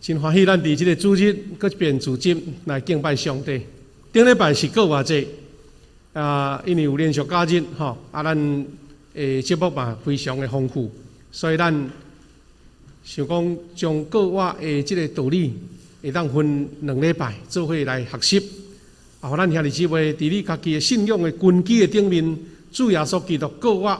真欢喜，咱伫即个主日，搁一遍主日来敬拜上帝。顶礼拜是过偌济因为有连续假日吼，咱节目嘛非常的丰富，所以咱想讲将过活的即个道理，会当分2礼拜做伙来学习。互咱兄弟姊妹伫你家己的信仰的根基的顶面，主耶稣基督过活，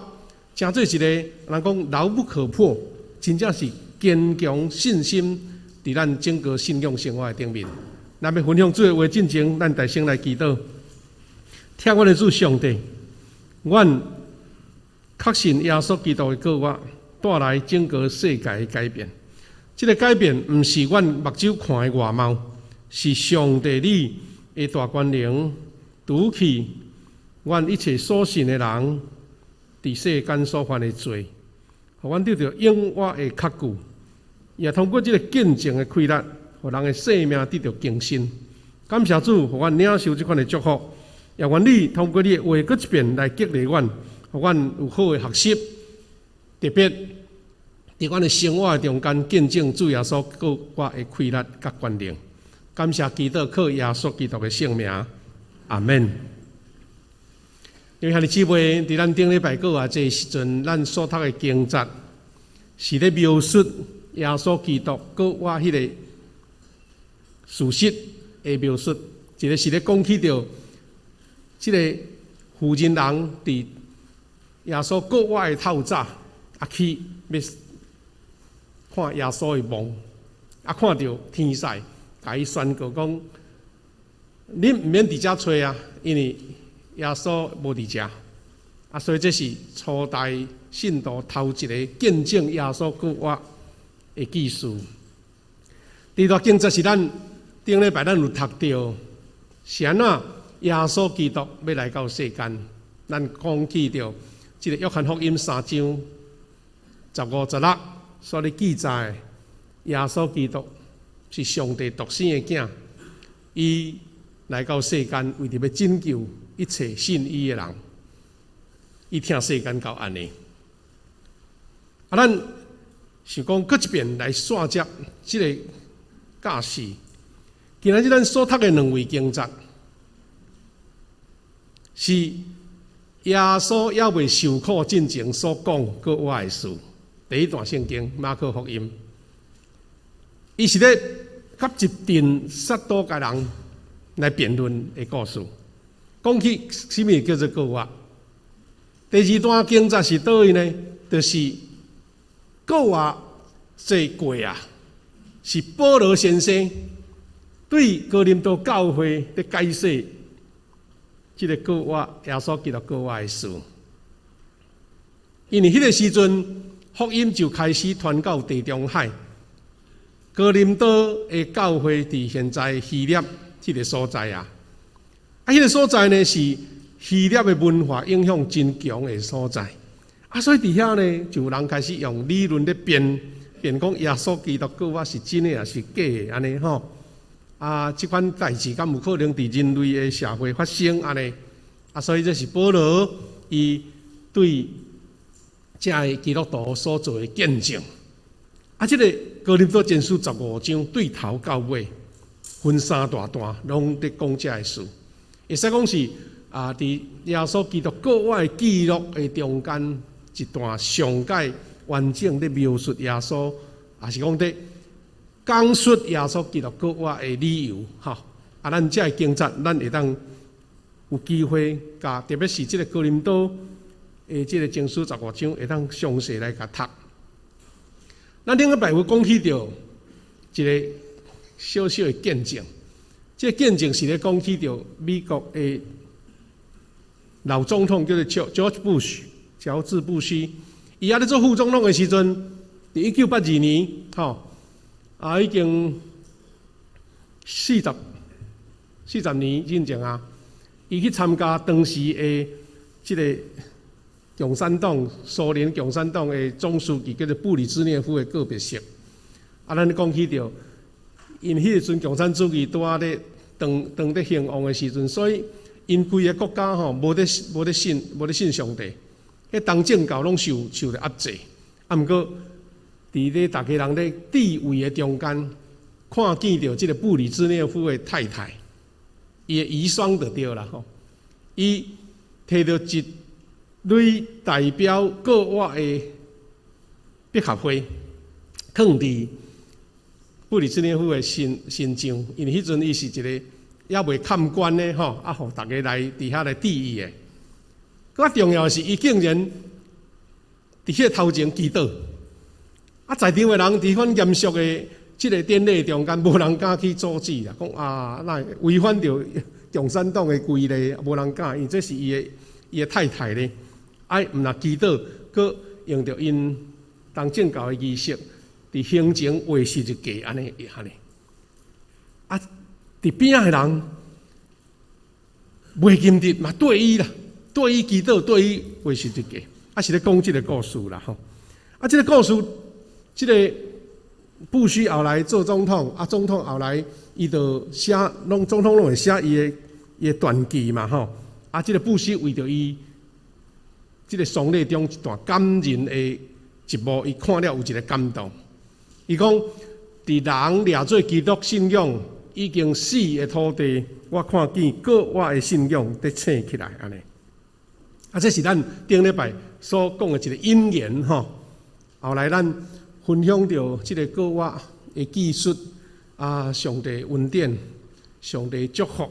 诚做一个人讲牢不可破，真正是坚强信心。伫咱整个信仰生活的顶面，咱要分享主的话进前，咱大声来祈祷。听阮的主上帝，阮确信耶稣基督的过活带来整个世界的改变。这个改变毋是阮目睭看的外貌，是上帝你的大权能除去阮一切所信的人伫世间所犯的罪，互阮得到永远的确据。也通过这个见证的开力，互人的生命得到更新。感谢主，互阮领受这款的祝福。也愿你通过你的话，搁一遍来激励阮，互阮有好的学习。特别伫阮的生活中间见证主耶稣过活的开力甲权能。感谢基督，靠耶稣基督的圣名，阿门。因为兄弟姊妹，伫咱顶礼拜过啊，这时阵咱所读的经节是咧描述耶稣基督过活迄个事实的描述，一个是咧讲起着即个妇人人伫耶稣过活的透早去要看耶稣的梦，看到天使，甲伊宣告讲：你毋免伫遮找啊，因为耶稣无伫遮。所以这是初代信徒头一个见证耶稣过活的记事。这段经节是咱顶礼拜咱有读到，是安怎耶稣基督要来到世间。咱讲起到这个约翰福音3章15、16所咧记载，耶稣基督是上帝独生的囝，伊来到世间为着要拯救一切信伊的人，伊听世间到安尼。咱想讲，搁一遍来线接这个假释。今仔日咱所读的2位经节，是耶稣还未受苦进前所讲过活的事。第一段圣经马可福音，伊是咧甲一群撒都该人来辩论的故事，讲起什么叫做过活。第2段经节是倒位呢？就是过活这过啊，是保罗先生对哥林多教会的解释，这个过活耶稣基督过活的事。因为迄个时阵，福音就开始传到地中海，哥林多的教会伫现在希腊这个所在啊。迄个所在呢是希腊的文化影响真强的所在。所以伫遐呢，就有人开始用理论咧辩讲耶稣基督过活是真的也是假的安尼吼。即款代志敢有可能伫人类的社会发生安尼？所以这是保罗伊对这个基督徒所做的见证。这个哥林多前书15章对头到尾分3大段，拢在讲这个事。会使讲是伫耶稣基督过活的记录的中间一段上界完整的描述耶稣，也是讲的讲述耶稣基督过活的理由。咱这经节，咱会当有机会甲，特别是这个哥林多的这个前书15章，会当详细来甲读。咱顶个拜有讲起到一个小小的见证，这个见证是咧讲起到美国的老总统叫做乔治布希，伊咧做副总统的时阵，伫1982年，已经40年进前啊，伊去参加当时的这个共产党、苏联共产党的总书记叫做布里兹涅夫的告别式。咱讲起到，因迄个阵共产主义拄咧当咧兴旺的时阵，所以因规个国家无咧信上帝。迄当政教拢受咧压制，毋过伫咧大家人咧地位的中间，看见到这个布里兹涅夫的太太，伊的遗孀就对啦吼，伊摕到一类代表国外的百合花，放伫布里兹涅夫的身上，因为迄阵伊是一个也未看官的吼，互大家来伫遐来注意的。更重要的是，伊竟然伫迄头前祈祷，在场的人伫款严肃的即个典礼中间，无人敢去阻止啦，讲那违反着共产党的规例，无人敢，因为这是伊的太太咧，毋若祈祷，佮用着因当正教的仪式，伫行前画十字架安尼。伫边仔的人袂禁得嘛对伊啦，对伊祈祷，对伊画十字架，是咧讲即个故事啦吼。即个故事，即个布须后来做总统，总统后来伊就写，总统拢会写伊的传记嘛吼。即个布须为着伊，即个丧礼中一段感人的一幕，伊看了有一个感动。伊讲，伫人掠做基督信仰已经死的土地，我看见国外的信仰在醒起来安尼。这是咱顶礼拜所讲的一个引言吼。后来咱分享到即个国外的技术上帝恩典，上帝祝福。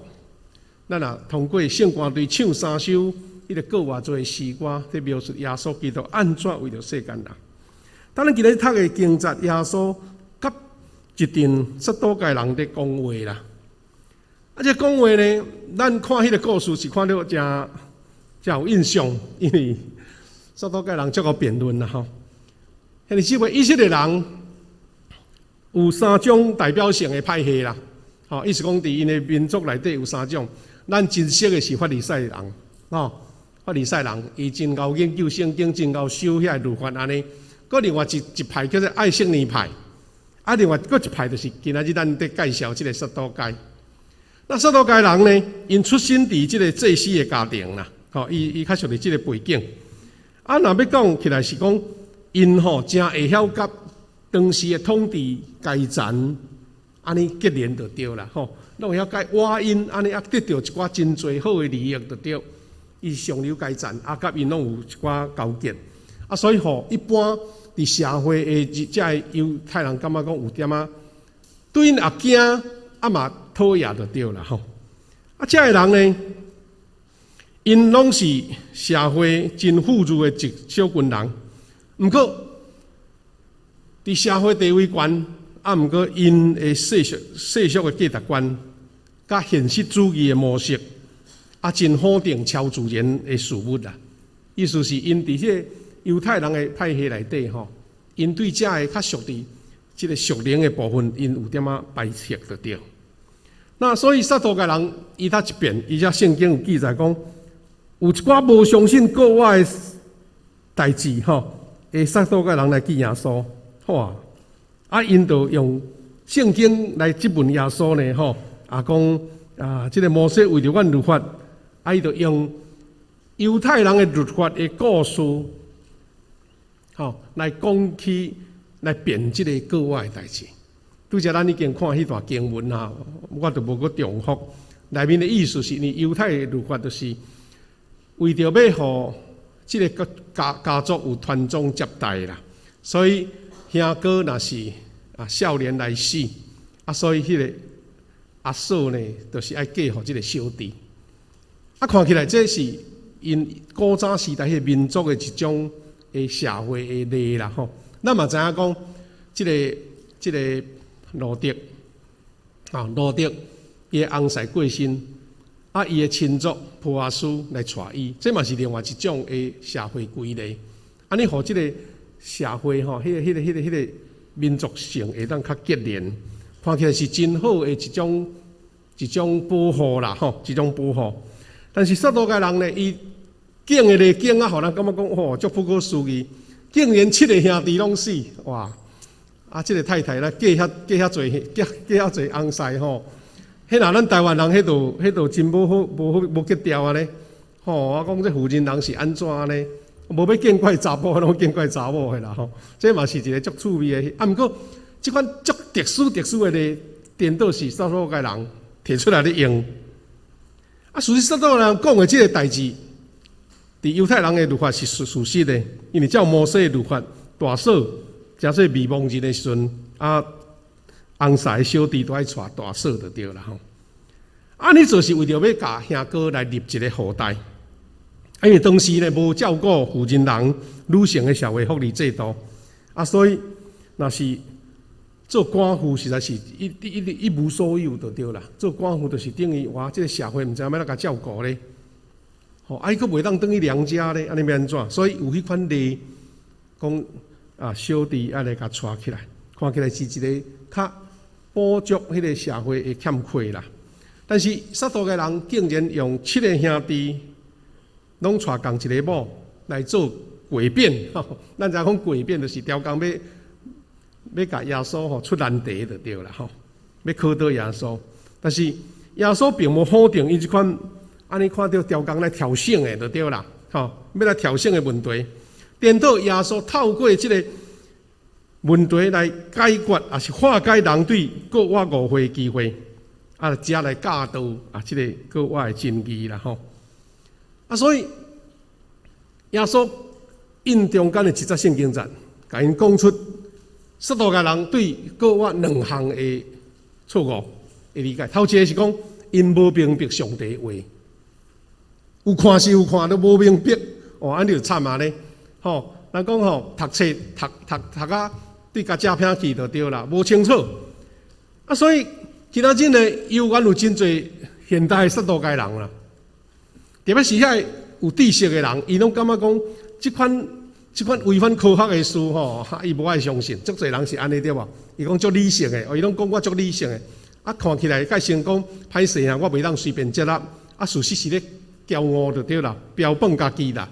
咱也通过圣歌队唱3首，迄个国外做的诗歌，在描述耶稣基督安怎为着世间人。当然，今日读的经节，耶稣甲一群撒都该人在讲话啦。这讲话呢，咱看迄个故事是看到真有印象，因为撒都该人足够辩论啦吼。迄个即位以色列人有3种代表性的派系啦，意思讲伫因的民族内底有3种。咱真熟的是法利赛人，法利赛人伊真够研究圣经，真够修遐律法安尼。搁另外一派叫做爱圣尼派，另外搁一派就是今仔日咱在介绍即个撒都该。那撒都该人呢，因出身伫即个祭司的家庭啦，伊较属于即个背景。若要讲起来是讲，因真会晓甲当时的统治阶层安尼结连就对啦，拢会晓甲瓦因安尼得到一寡真侪好的利益就对。伊上流阶层甲因拢有一寡交结，所以一般伫社会的即个犹太人感觉讲有点对因也惊嘛讨厌就对啦吼。这个人呢，因拢是社会真富裕的一小群人，毋过伫社会地位悬，毋过因的世俗的价值观，甲现实主义的模式，真否定超自然的事物啦。意思是因伫这犹太人的派系内底因对这个较属于这个属灵的部分，因有点排斥就对。那所以撒都该人伊他一遍，伊只圣经有记载讲，有一寡无相信国外的代志撒都该人来记耶稣，因就用圣经来质问耶稣呢讲这个摩西为着阮律法，伊就用犹太人的律法的故事，来讲起来辩即个国外的代志。拄则咱已经看迄段经文我就无去重复。内面的意思是，犹太的律法就是为着要互即个家族有传宗接代啦，所以兄哥若是少年来死，所以迄个阿嫂呢，就是爱嫁互即个小弟。看起来这是因古早时代迄民族的一种的社会的例啦吼。咱嘛知影讲，即个罗德伊的翁婿过身，伊的亲族波阿斯来娶伊，这嘛是另外一种的社会规例。安尼，互即个社会迄个民族性会当较结连，看起来是真好的一种保护啦一种保护。但是撒都该人呢，伊敬的咧敬互人感觉讲足不可思议，竟然7个兄弟拢死，哇！即个太太啦，嫁遐侪翁婿迄若咱台湾人迄度真无结调啊咧，我讲这福建人是安怎呢？无要见怪查甫，拢见怪查某的啦这嘛是一个足趣味的。毋过即款足特殊的颠倒是撒都该人提出来咧用。啊，事实撒都该人讲的这个代志，伫犹太人的律法是事实的，因为照摩西的律法，大嫂假说未亡人的时阵，红色的小弟都爱娶大嫂就对了吼。安尼做是为着要甲兄哥来立一个后代，因为当时呢无照顾妇人人女性的社会福利制度，所以若是做寡妇实在是一无所有就对啦。做寡妇就是等于哇，这个社会毋知影要哪甲照顾咧，伊佫袂当转去娘家咧，安尼要安怎？所以有迄款例讲小弟来甲娶起来，看起来是一个较补足迄个社会的欠缺啦。但是撒都该人竟然用7个兄弟拢娶共一个某来做诡辩，咱知影讲诡辩就是雕工要甲耶稣出难题就对啦，要考倒耶稣。但是耶稣并无否定伊即款安尼看到雕工来挑衅的就对啦，要来挑衅的问题，颠倒耶稣透过即个问题来解决，也是化解人对国我误会的机会。才来教导即个国外的真义啦吼。所以耶稣印中间的一则圣经节，甲因讲出撒都该人对国外2项的错误的理解。头一个是讲因无明白上帝的话，有看是有看，都无明白，安尼就惨啊咧。咱讲读册读啊，对甲遮偏去就对啦，无清楚。所以今仔日呢，犹原有真侪现代的撒都该人啦，特别是遐有知识的人，伊拢感觉讲即款违反科学的事伊无爱相信。足侪人是安尼对无？伊讲足理性的，伊拢讲我足理性的，看起来甲先讲歹势我袂当随便接纳，事实是咧骄傲就对啦，标榜家己啦。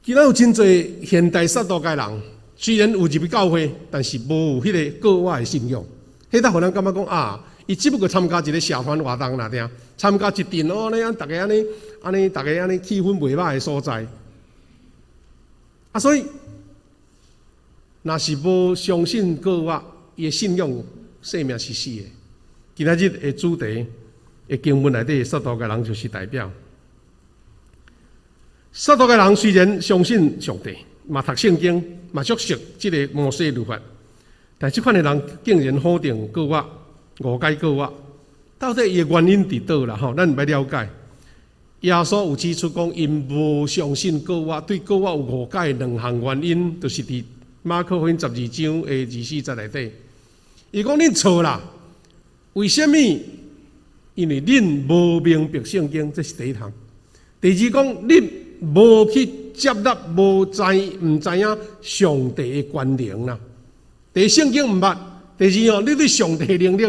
今仔有真侪现代撒都该人，虽然有入去教会，但是无有迄个国外的信仰。迄搭互人感觉讲伊只不过参加一个社团活动啦，听参加一阵大家安尼气氛袂歹的所在。所以若是无相信国外，伊的信仰生命是死的。今仔日的主题的经文内底，撒都该人就是代表。撒都该人虽然相信上帝，嘛读圣经，嘛熟悉即个摩西律法。但即款的人竟然否定国我，误解国我，到底伊的原因伫倒啦？咱要了解。耶稣有指出讲，因无相信国我，对国我有误解2项原因，就是伫马可福音12章的24节内底。伊讲恁错啦，为什么？因为恁无明白圣经，这是第一项。第二讲，恁无去接纳，毋知影上帝的权能啦。第一，圣经毋捌；第二，你对上帝的能力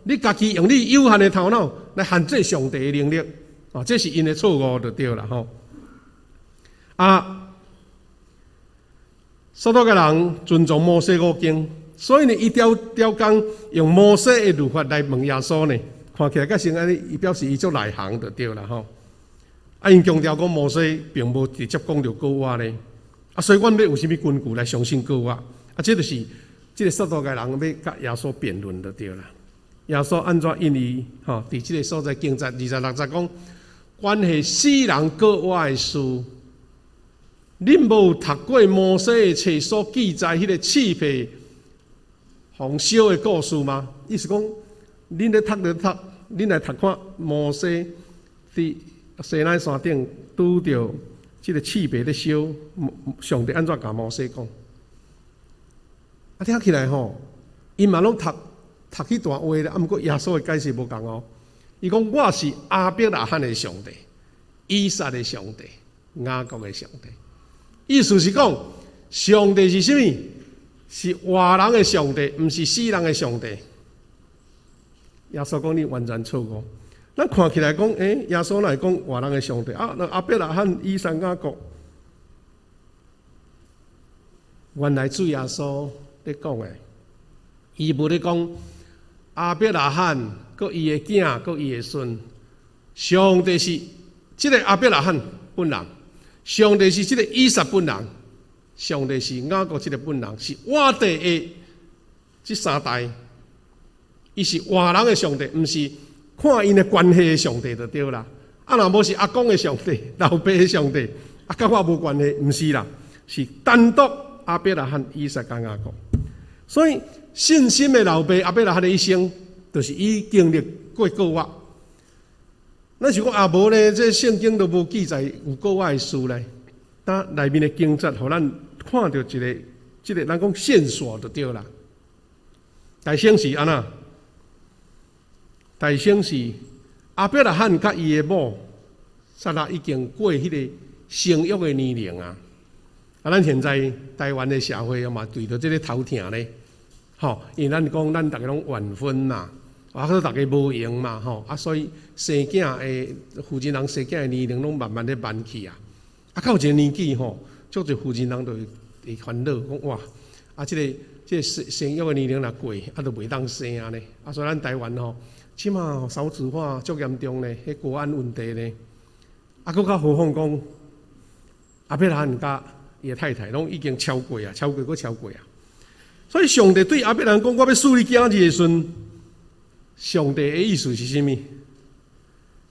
你家己用你有限的头脑来限制上帝的能力，这是因的错误就对啦撒都该人尊重摩西5经，所以呢，伊条工用摩西的律法来问耶稣呢，看起来甲先安尼，伊表示伊足内行就对啦因强调讲摩西并无直接讲到国我呢，所以阮要有啥物根据来相信国我？这就是这个撒都该人要甲耶稣辩论就对啦。耶稣安怎因伊伫这个所在经节26节讲，关系世人国我的事，恁无读过摩西的册所记载迄个刺皮红烧的故事吗？意思讲，恁来读看摩西伫西奈山顶拄着这个刺皮咧烧，上帝安怎甲摩西讲？听起来因嘛拢读迄段话咧，毋过耶稣的解释无共伊讲我是亚伯拉罕的上帝、以撒的上帝、雅各的上帝。意思是讲，上帝是啥物？是活人的上帝，毋是死人的上帝。耶稣讲你完全错误。咱看起来讲，耶稣来讲活人的上帝那亚伯拉罕、以撒、雅各，原来主耶稣咧讲的，伊无咧讲亚伯拉罕、佮伊的囝、佮伊的孙。上帝是即个亚伯拉罕本人，上帝是即个以撒本人，上帝是雅各即个本人，是我地的即3代伊是活人的上帝，毋是看因的关系的上帝就对啦。啊，若无是阿公的上帝、老爸的上帝，啊，甲我无关系，毋是啦，是单独亚伯拉罕、以撒甲雅各。所以信心的老爸亚伯拉罕的一生，就是伊经历过国外。咱是讲啊，无咧，这圣经都无记载有国外的事咧。但内面的经节，互咱看到一个咱讲线索就对啦。大省是安那？大省是亚伯拉罕甲伊的某撒拉已经过迄个生育的年龄啊！啊，咱现在台湾的社会嘛，对着这个头疼咧，吼，因为咱讲咱大家拢晚婚呐，啊，大家无闲嘛，吼，啊，所以生囝的负责人生囝的年龄拢慢慢咧慢去啊。啊，到一个年纪吼，足侪负责人就会烦恼，讲哇，啊，这个生育的年龄若过，啊，就袂当生啊呢。啊，所以咱台湾吼，即马少子化足严重咧，迄国安问题咧。啊，佫较何况讲，亚伯拉罕甲伊的太太拢已经超过啊，超过啊。所以上帝对亚伯拉罕讲：“我要赐你囝儿的时阵，上帝的意思是啥物？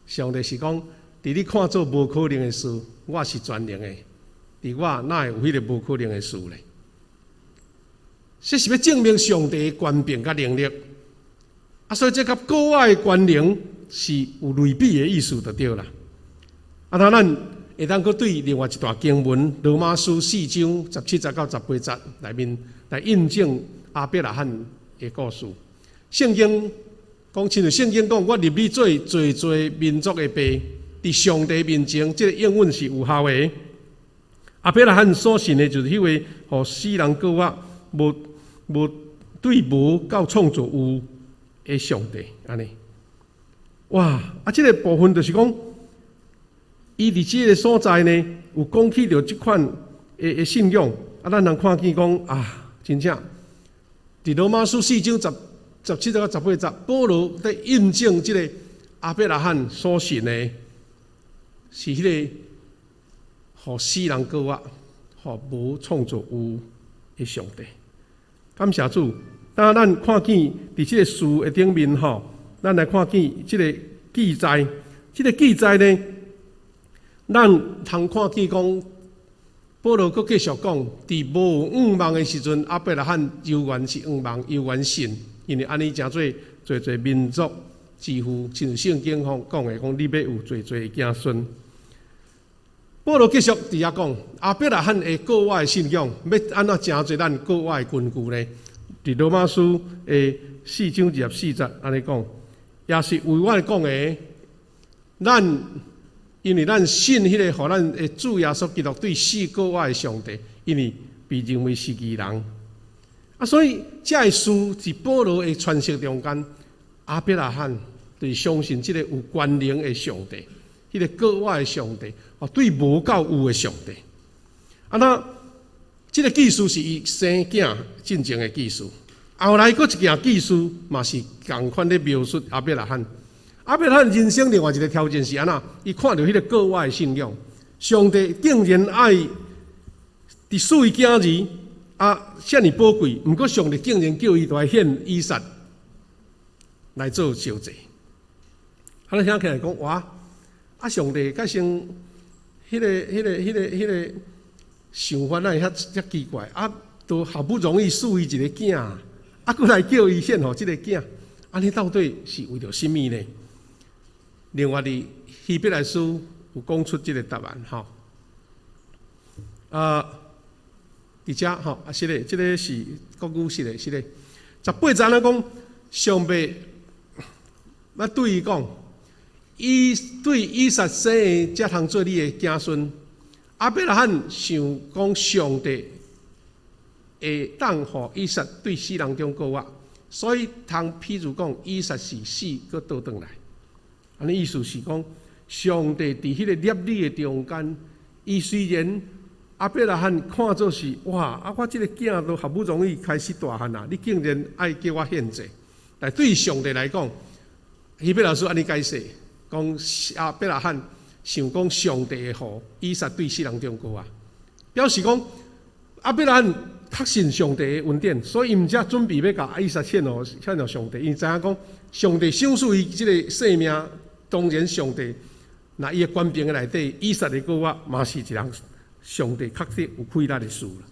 上帝是讲，伫你看做无可能的事，我是全能的。伫我哪会有迄个无可能的事咧？这是要证明上帝的权柄甲能力。啊，所以这甲国外的权能是有类比的意思就对啦。啊，那咱会当佫对另外一段经文《罗马书》4章17节到18节内面来印证亚伯拉罕的故事。圣经讲，亲像圣经讲，我立你做民族的爸，伫上帝面前，这个应允是有效的。亚伯拉罕所信的就是迄位，互死人搁活无对无到创造有的上帝，安尼。哇！啊，这个部分就是讲，伊伫这个所在呢，有讲起着这款的信仰。啊，咱人看见讲啊，真正伫罗马书4章17到18节，保罗在印证这个亚伯拉罕所信的，是迄个互死人搁活、互无创造有的上帝。感谢主！当咱看见伫这个书的顶面吼，咱来看见这个记载。这个记载呢，咱通看见讲，保罗佫继续讲，伫无有望的时阵，亚伯拉罕犹原是望，犹原信，因为安尼诚侪民族几乎亲像圣经讲的，讲你要有侪的子孙。保罗继续伫遐讲，亚伯拉罕的国外的信仰，要安怎诚侪咱国外的根据呢？伫罗马书的4章24节安尼讲，也是为我讲的，因为咱信迄个，互咱的主耶稣基督对死国外的上帝，因为被认为是义人。啊，所以这个事伫保罗的传说中间，亚伯拉罕就是相信这个有权能的上帝。迄个国外的上帝，哦，对无够有的上帝。啊，那这个技术是伊生囝进前的技术，后来佫一件技术嘛是共款咧描述亚伯拉罕。亚伯拉罕人生另外一个条件是安那？伊看到迄个国外的信仰，上帝竟然爱伫赐伊囝儿啊，遮尔宝贵，毋过上帝竟然叫伊来献以撒来做烧祭。啊，咱听起来讲哇！啊，上帝甲先，迄个想法，咱遐奇怪啊！都好不容易赐伊一个囝，啊，佫来叫伊献互即个囝，安尼到底是为着甚物呢？另外，伫希伯来书有讲出即个答案，吼。伫遮吼啊，是咧，即个是国语式的，是咧。18节咧讲，上帝要对伊讲。伊对以撒生的才通做你的子孙。亚伯拉罕想讲上帝会当互以撒对死人中过活，所以通譬如讲以撒是死佫倒转来。安尼意思是讲，上帝伫迄个业力的中间，伊虽然亚伯拉罕看作是哇，啊我即个囝都好不容易开始大汉啊，你竟然爱叫我献祭，但对上帝来讲，希伯来书安尼解释。讲亚伯拉罕想讲上帝会互以撒对死人中过啊，表示讲亚伯拉罕确信上帝的恩典，所以伊毋才准备要甲以撒献予上帝。伊知影讲，上帝赏赐伊即个性命，当然上帝那伊的官兵的内底，以撒的国仔嘛是一人上帝确实有亏力的事啦。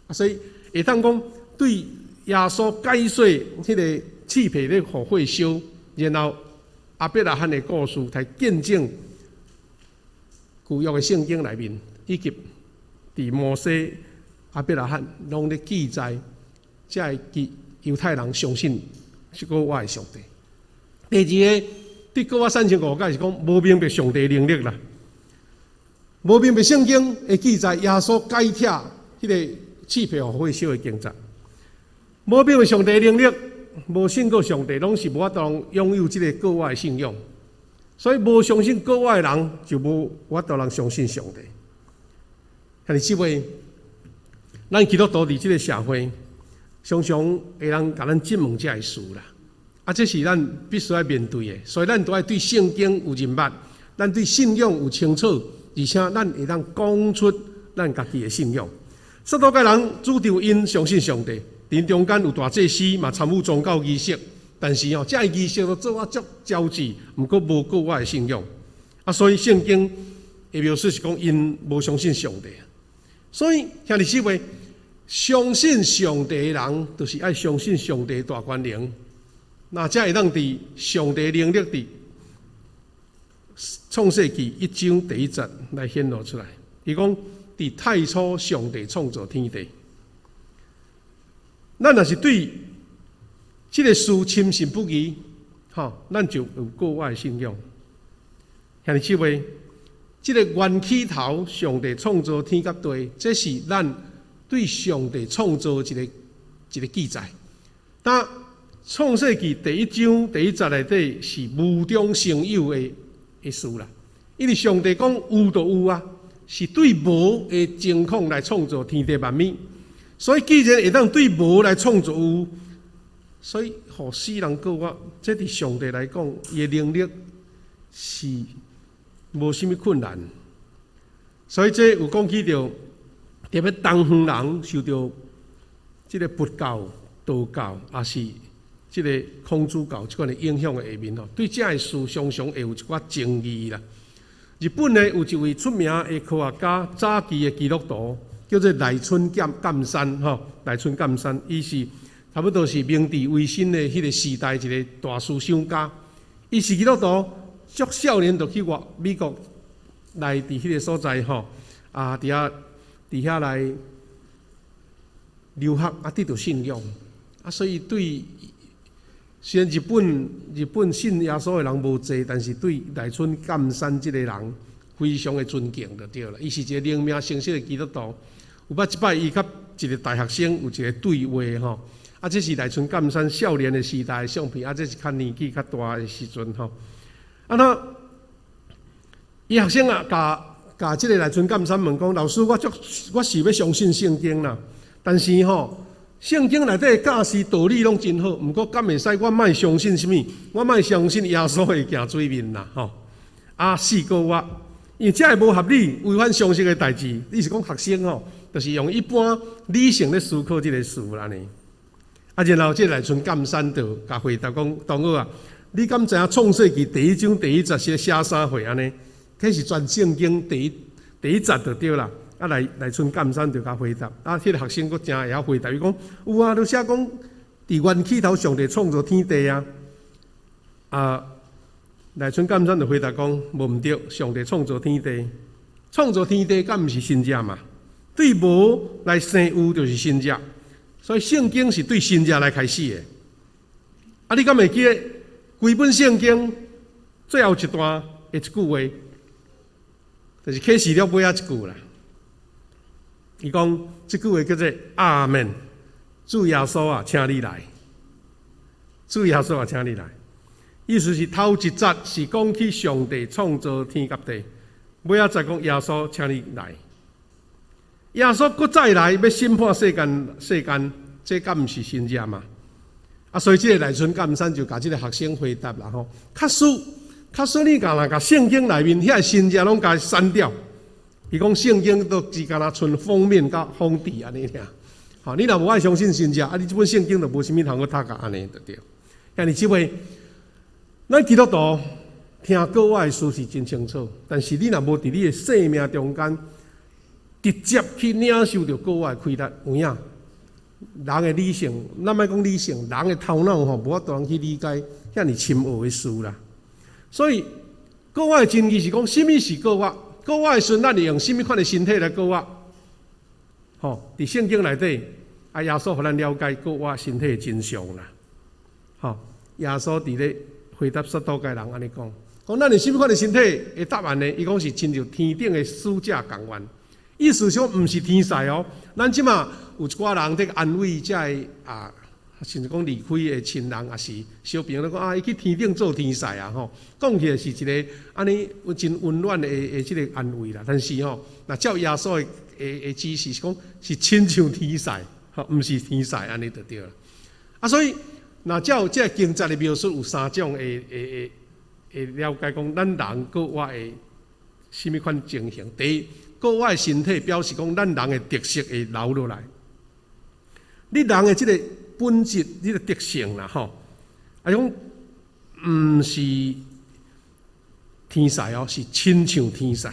啊，所以会当讲对耶稣解说迄个刺皮咧互火烧，然后亚伯拉罕的故事，才见证旧约的圣经内面，以及伫摩西、亚伯拉罕拢咧记载，才会犹太人相信是个我的上帝。第二个，对个我产生误解是讲无明白上帝的能力啦，无明白圣经会记载耶稣解拆迄个刺皮互火烧的经节，无明白上帝的能力，无信过上帝，拢是无法度拥有即个个我的信仰。所以无相信个我的人，就无法度人相信上帝。兄弟姊妹，咱基督徒伫即个社会，常常会人甲咱质问这个事啦。啊，这是咱必须要面对的，所以咱都要对圣经有认识，咱对信仰有清楚，而且咱会当讲出咱家己的信仰。撒都该人主张因相信上帝，因中间有大祭司嘛参与宗教仪式，但是这个仪式都做啊足交际，毋过无个我的信仰。啊，所以圣经的描述是讲因无相信上帝。所以兄弟姊妹，相信上帝的人，就是爱相信上帝的大权能。那才会当伫上帝能力伫创世纪1章第1节来显露出来。伊讲伫太初上帝创造天地。咱若是对这个事深信不疑，咱就有个我的信仰。兄弟姊妹，这个源起头上帝创造天甲地，这是咱对上帝创造一个记载。但创世纪第1章第1节内底是无中生有的事啦，因为上帝讲有就有啊，是对无的情况来创造天地万物。所以既然会当对无来创造有，所以互世人个我，这对上帝来讲，伊的能力是无甚物困难。所以这有讲起到，特别东方人受到这个佛教、道教，也是这个孔子教这款的影响的下面，对这个事常常会有一寡争议啦。日本呢有一位出名的科学家，早期的基督徒，叫做赖春淦山，赖春淦山，伊是差不多是明治维新的迄个时代一个大思想家。伊是基督徒，足少年就去美国来伫迄个所在伫遐来留学，得到信仰所以对。虽然日本信耶稣的人无济，但是对赖春淦山这个人非常的尊敬就对了。伊是一个灵命成熟的基督徒。有捌一摆，伊甲一个大学生有一个对话这是赖春淦山少年的时代的相片这是较年纪较大的时阵那伊学生甲这个赖春淦山问讲：老师，我是要相信圣经啦，但是圣经内底的教示道理拢真好，毋过敢会使我莫相信什么？我莫相信耶稣会行水面啦，四个我，因为这会无合理，违反常识的代志。你是讲学生就是用一般理性咧思考这个事啦呢。然后这赖春淦山就甲回答讲：同学啊，你敢知影创世纪第1章第1节是写啥货安尼？迄是全圣经第一节就对啦。赖春淦山就甲回答，迄个学生佫真会晓回答，伊讲有啊，就写讲伫源起头上帝创造天地赖春淦山就回答讲无毋对，上帝创造天地，敢毋是神者嘛？对无来生有就是神者，所以圣经是对神者来开始的。你敢会记得规本圣经最后一段的一句话，就是启示录尾一句啦。伊讲这句话叫做阿门，主耶稣啊，请你来。主耶稣啊，请你来。意思是头一节是讲起上帝创造天甲地，尾仔再讲耶稣，请你来。耶稣搁再来要审判世间，这敢毋是神者嘛？所以这个赖春淦山就甲这个学生回答啦确实你甲圣经内面遐神者拢甲删掉。伊讲圣经都只敢若剩封面甲封底安尼尔，好，你若无爱相信神者，你这本圣经就无啥物通去读个安尼就对。遐尼即位，咱基督徒听国外的事是真清楚，但是你若无伫你的生命中间直接去领受到国外的亏力，有影？人的理性，咱莫讲理性，人的头脑无法度去理解遐尼深奥的事啦。所以国外的真义是讲，什么是国外？国外的时阵，咱是用什么款的身体来国外？伫圣经内底，耶稣互咱了解国外身体的真相啦。耶稣伫咧回答撒都该人安尼讲，咱是什么款的身体的答案呢？伊讲是亲像天顶的使者共款，意思说毋是天使哦。咱即马有一寡人伫安慰遮个甚至讲离开的亲人，也是小朋友讲伊去天顶做天使啊讲起来是一个安尼真温暖的即个安慰啦。但是那照耶稣的指示是讲是亲像天使，毋是天使安尼就对了。所以那照即个经节的描述有3种会了解讲咱人国外的什么款情形。第一，国外身体表示讲咱人的特色会留落来，你人的即个本质、即个特性啦讲毋是天使是亲像天使。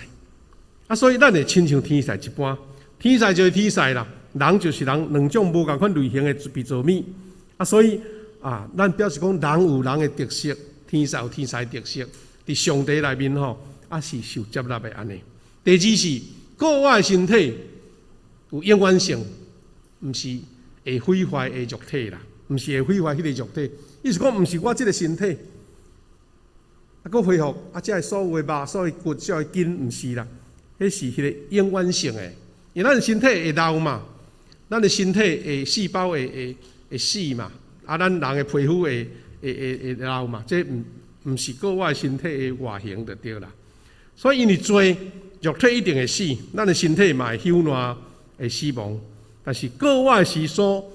所以咱会亲像天使一般，天使就是天使啦，人就是人，两种无共款类型的被造物。所以咱表示讲人有人的特色，天使有天使的特色，伫上帝内面是受接纳的安尼。第二是国外身体有永远性，毋是会毁坏的肉体啦，毋是会毁坏迄个肉体。意思讲，毋是我即个身体佫恢复即个所有的肉、所有骨、所有筋，毋是啦。迄是迄个永远性的，因为咱的身体会老嘛，咱的身体的细胞会死嘛，咱人的皮肤会老嘛，这毋是国外身体的外形就对啦。所以因为罪，肉体一定会死，咱的身体嘛会朽烂会死亡，但是国外是所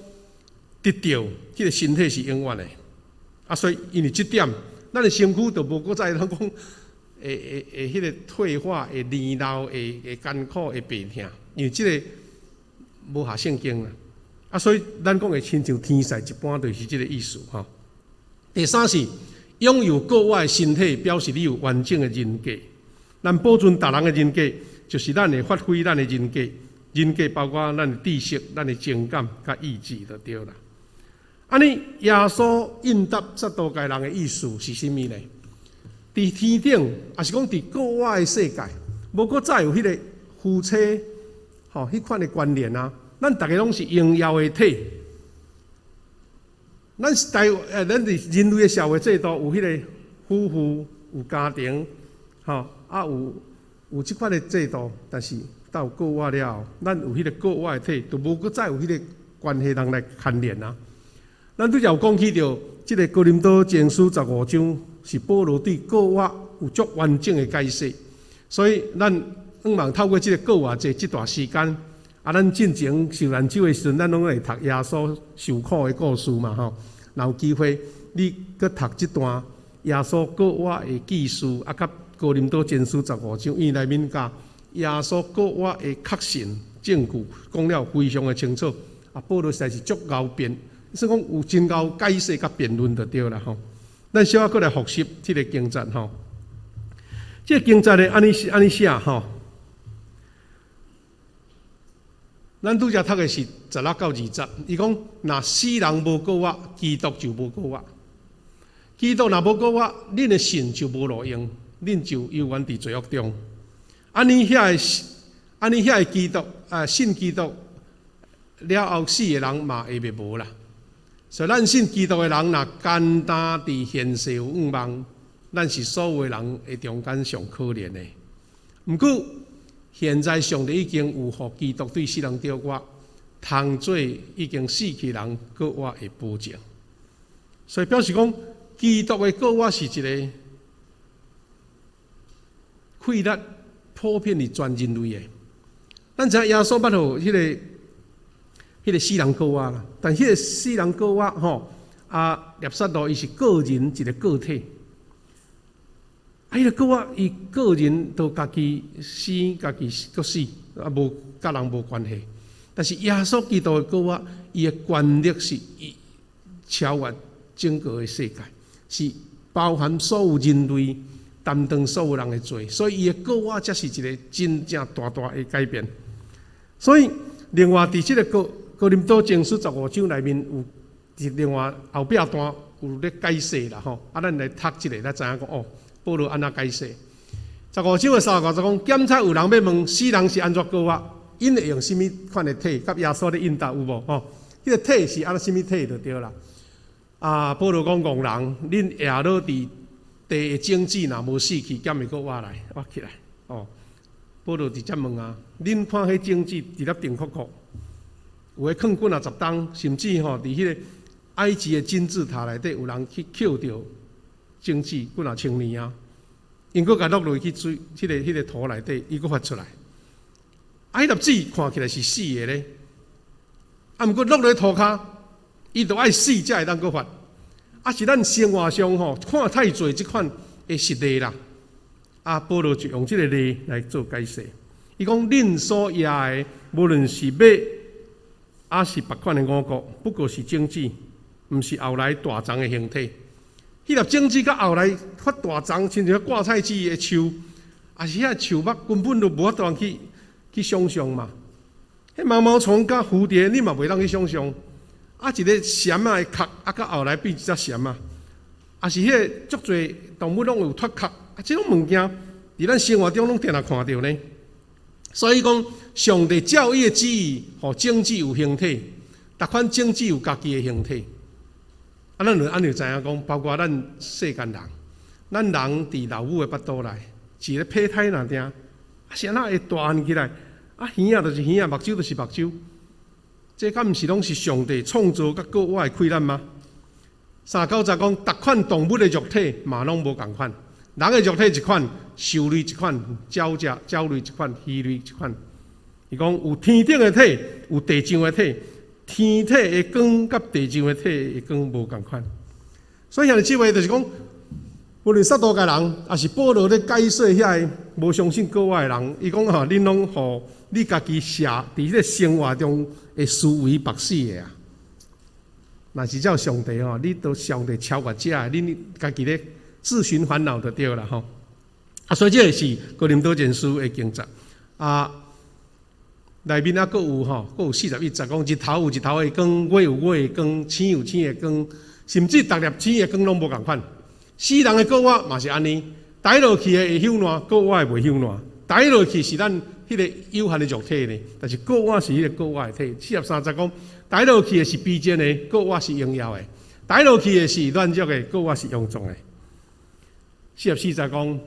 得到迄个身体是永远的。所以因为这点，咱的身躯就无搁再讲。迄个退化、会年老、会艰苦、会病痛，因为即个无合圣经啦。所以咱讲的亲像天使一般，就是即个意思第三是拥有国外身体，表示你有完整的人格。咱保存大人的人格，就是咱会发挥咱的人格。人格包括咱的知识、咱的情感、甲意志就对啦。安尼耶稣应答撒都该人的意思是甚物呢？伫天顶，也是讲伫国外的世界，无搁再有迄个夫妻，迄款的关联啊。咱大家拢是荣耀的体。咱伫人类的社会制度有迄个夫妇，有家庭，有即款的制度。但是到国外了后，咱有迄个国外的体，就无搁再有迄个关系人来牵连啊。咱拄则有讲起着即个哥林多前书15章。是保罗对国外有足完整的解释，所以咱望透过即个国外这段时间，咱进前受难酒的时阵，咱拢会读耶稣受苦的故事嘛有机会你搁读即段耶稣国外的记述，甲哥林多前书15章，因内面甲耶稣国外的确信证据讲了非常的清楚。保罗实在是足够辩，所以讲有真够解释甲辩论就对啦咱小可过来复习这个经节这个经节呢，安尼写咱拄则读的是16到20，伊讲若死人无国外，基督就无国外。基督若无国外，恁的信就无路用，恁就永远伫罪恶中。安尼遐的基督信基督了后死的人嘛会灭无啦。所以咱信基督的人，若简单伫现世有仰望，咱是所有的人的中间上可怜的。毋过，现在上帝已经有互基督对世人着我，通做已经死去人国我的保证。所以表示讲，基督的国我是一个溃烂普遍伫全人类的。咱知耶稣捌互迄个死人国我啦，但迄个死人国我列撒罗伊是个人一个个体，迄个国我伊个人都家己死，家己搁死，无甲人无关系。但是耶稣基督的国啊，伊的权力是超越整个的世界，是包含所有人类担当所有人的罪，所以伊的国啊，才是一个真正大大的改变。所以另外伫即个哥林多前书15章内面有另外后壁段有咧解释啦吼，咱来读一个，咱知影讲哦，保罗安怎解释？15章的35讲，检查有人要问死人是安怎过活，因会用什么款的体？甲耶稣的引导有无？吼，迄个体是安怎什么体就对啦。保罗讲戆人，恁夜落伫地的种子若无死去，减会阁活起来。哦，保罗直接问啊，恁看迄种子伫咧定酷酷，有诶放几10担，甚至吼伫迄个埃及的金字塔内底，有人去捡到种子几1000年啊，因阁甲落落去水，迄个土内底，伊阁发出来。迄粒子看起来是死的咧，毋过落落土骹，伊就爱死才会当阁发。是咱生活上吼看太侪即款的实例啦。保罗就用即个例来做解释。伊讲恁所野的，无论是马，还是别款的五穀，不过是种子，毋是后来大丛的形体。迄粒种子到后来发大丛，亲像挂菜籽的树，是遐树木根本就无法度去想象嘛。迄毛毛虫甲蝴蝶，你嘛袂当去想象。一个蝉的壳，到后来变一只蝉啊，是迄个足侪动物拢有脱壳，即种物件伫咱生活中拢定常看到呢。所以讲，上帝照伊的旨意，互种子有形体，逐款种子有家己的形体。咱就安尼知影讲，包括咱世间人，咱人伫老母的腹肚内，一个胚胎若定，是安怎会大汉起来？耳仔就是耳仔，目睭就是目睭。这敢毋是拢是上帝创造甲国外的亏难吗？390讲，逐款动物的肉体嘛拢无共款，人的肉体一款，兽类一款，鸟类一款，鱼类一款。伊讲有天顶的体，有地上的体，天体的光甲地上的体的光无共款。所以兄弟姊妹就是讲，无论撒都该人，也是保罗咧解说遐个无相信国外的人，伊讲恁拢互你家己写伫迄个生活中的思维绑死的啊！若是照上帝你都上帝超越者，恁家己咧自寻烦恼就对啦吼。所以这是哥林多前书的经节内面阁有阁有41节讲日头有日头的光，月有月的光，星有星的光，甚至逐粒星的光拢无共款。死人的国活嘛是安尼，带落去的会朽烂，国活的袂朽烂。带落去是咱迄个有限的肉体呢，但是国活是迄个国活的体。40-30讲，带落去的是卑贱的，国活是荣耀的；带落去的是软弱的，国活是雍重的。44节讲，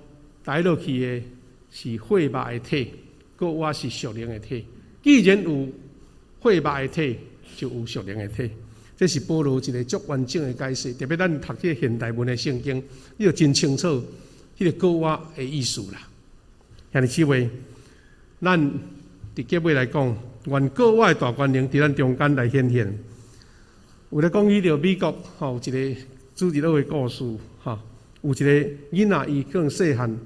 带落去的是血肉的体，国活是属灵的体。既然有血肉的体，就有属灵的体。这是保罗一个足完整的解释，特别咱读这现代文的圣经，你就真清楚迄个国活的意思啦。兄弟姊妹，咱伫结尾来讲，愿国活的大权能伫咱中间来显现。有咧讲起到美国有一个主日学的故事有一个囡仔伊更细汉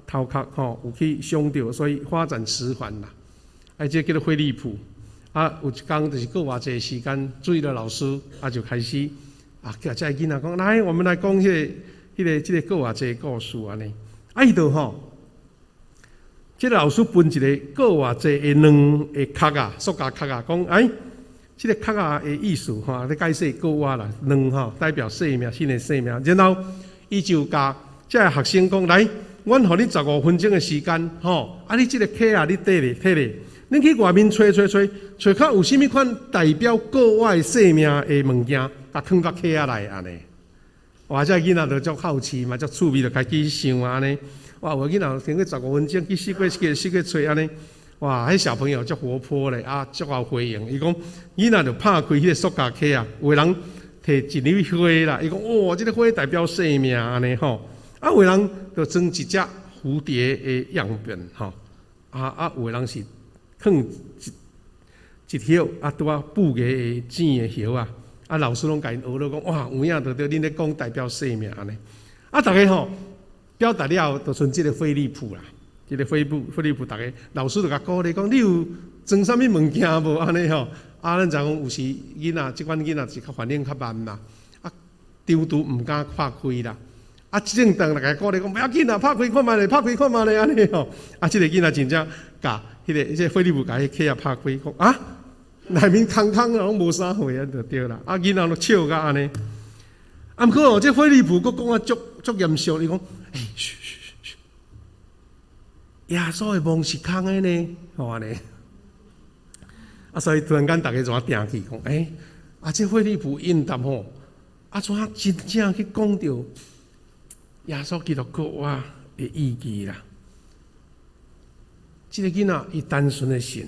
头壳有去伤到，所以发展迟缓啦。这叫做菲利普。有一天就是过偌济时间，注意了老师就开始叫这囡仔讲，来，我们来讲这个过偌济故事安尼。伊就这个老师分一个过偌济的两个壳塑胶壳讲，这个壳的意思咧解释过活啦，两代表生命，新的生命。然后伊就教这个学生讲，来，阮互你15分钟的时间，你这个壳你缀咧。恁去外面找较有啥物款代表国外生命的物件，甲放到壳仔内安尼。哇！这囡仔就足好奇嘛，足趣味，就开始想安尼。哇！有囡仔经过15分钟去试过找安尼。哇！迄小朋友足活泼咧，足好回应。伊讲囡仔就拍开迄个塑胶壳啊，有人摕一粒花啦，伊讲哦，这个花代表生命安尼吼。有人就装一只蝴蝶的样片吼。有人是放一条拄布个剪的叶老师拢甲因学了讲，哇，有影就对恁咧讲代表生命安尼。大家表达了，就剩即个菲利普啦，即个菲利普，大家老师就甲鼓励讲，你有装啥物物件无安尼吼。咱知讲有时囡仔即款囡仔是较反应较慢啦，张拄毋敢拍开啦。正当大家鼓励讲不要紧啦，拍开看觅咧，拍开看觅咧安尼吼。即个囡仔真正甲迄个菲利普甲迄客拍开讲内面空空啊，拢无啥货啊，就对啦。囡仔都笑甲安尼。毋过哦，这菲利普佫讲足严肃，伊讲嘘，耶稣的梦是空的呢，吼安尼。所以突然间，大家就定起讲，这菲利普应答吼，怎真正去讲到耶稣基督国话的意义啦？这个囡仔伊单纯的信，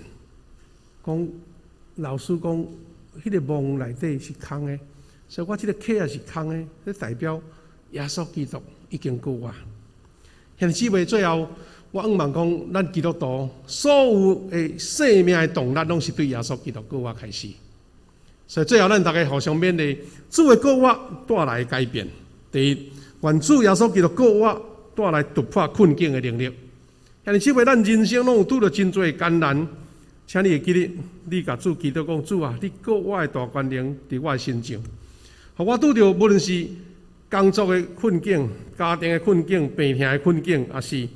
讲老师讲，迄个梦内底是空的，所以我这个客也是空的，这代表耶稣基督已经国话。现在姊妹最后。我望讲，咱基督徒所有的生命的动力，拢是对耶稣基督国话开始。所以最后，咱大家互相勉励，主的国话带来改变。第一，愿主耶稣基督国话带来突破困境的能力。现在姊妹，咱人生拢有拄到真多艰难，请你会记得，你甲主基督讲，主啊，你国话的大权能伫我的身上，互我拄到无论是工作的困境、家庭的困境、病痛的困境，也是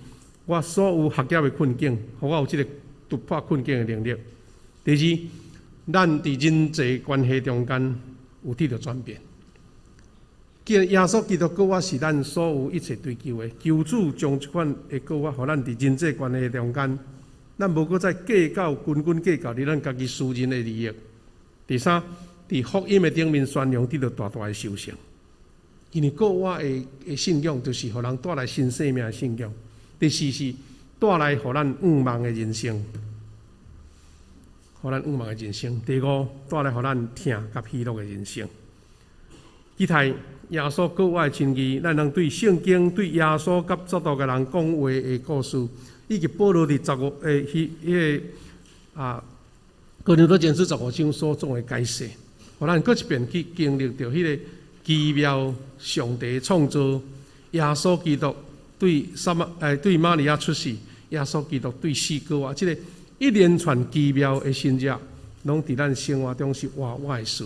我所有学业的困境，互我有这个突破困境的能力。第二，咱伫人际关系中间有得到转变。既然耶稣基督国话是咱所有一切追求的，求主将这款的国话，互咱伫人际关系中间，咱无搁再计较、斤计较伫咱家己私人的利益。第三，伫福音的顶面宣扬得到大大的收成。因为国话的信仰，就是互人带来新生命的信仰。第四是带来互咱愿望的人生，互咱愿望的人生。第五，带来互咱疼甲喜乐的人生。期待耶稣国话的真义，咱能对圣经、对耶稣甲作道嘅人讲话的故事，以及保罗伫哥林多前书15章所做的解释，互咱搁一遍去经历到迄个奇妙上帝创造耶稣基督。对玛利亚出世，耶稣基督对死国话，这个一连串奇妙的新约，拢伫咱生活中是活的事。